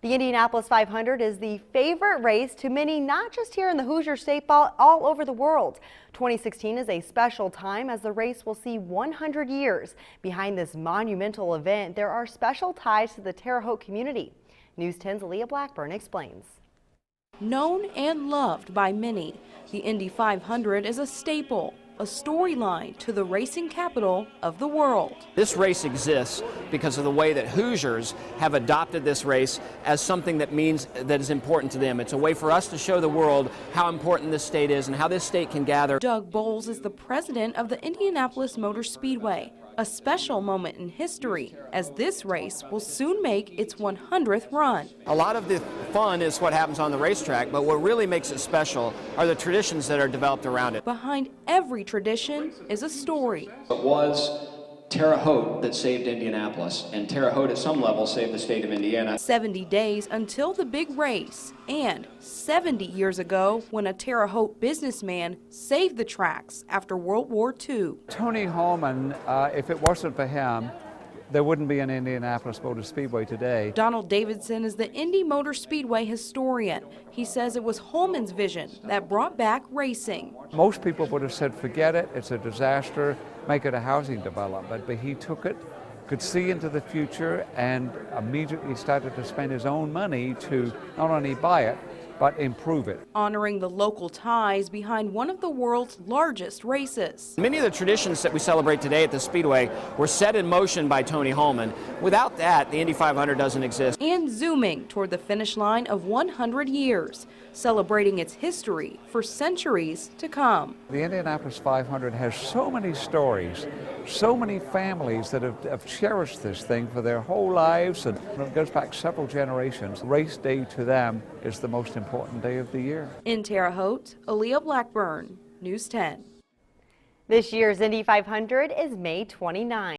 The Indianapolis 500 is the favorite race to many, not just here in the Hoosier State, but all over the world. 2016 is a special time as the race will see 100 years. Behind this monumental event, there are special ties to the Terre Haute community. News 10's Aaliyah Blackburn explains. Known and loved by many, the Indy 500 is a staple, a storyline to the racing capital of the world. This race exists because of the way that Hoosiers have adopted this race as something that is important to them. It's a way for us to show the world how important this state is and how this state can gather. Doug Bowles is the president of the Indianapolis Motor Speedway, a special moment in history as this race will soon make its 100th run. A lot of the fun is what happens on the racetrack, but what really makes it special are the traditions that are developed around it. Behind every tradition is a story. It was Terre Haute that saved Indianapolis, and Terre Haute at some level saved the state of Indiana. 70 days until the big race, and 70 years ago when a Terre Haute businessman saved the tracks after World War II. Tony Holman, if it wasn't for him, there wouldn't be an Indianapolis Motor Speedway today. Donald Davidson is the Indy Motor Speedway historian. He says it was Holman's vision that brought back racing. Most people would have said, forget it, it's a disaster, make it a housing development. But he took it, could see into the future, and immediately started to spend his own money to not only buy it, but improve it. Honoring the local ties behind one of the world's largest races. Many of the traditions that we celebrate today at the Speedway were set in motion by Tony Holman. Without that, the Indy 500 doesn't exist. And zooming toward the finish line of 100 years, celebrating its history for centuries to come. The Indianapolis 500 has so many stories, so many families that have cherished this thing for their whole lives, and it goes back several generations. Race day to them is the most important day of the year. In Terre Haute, Aaliyah Blackburn, News 10. This year's Indy 500 is May 29.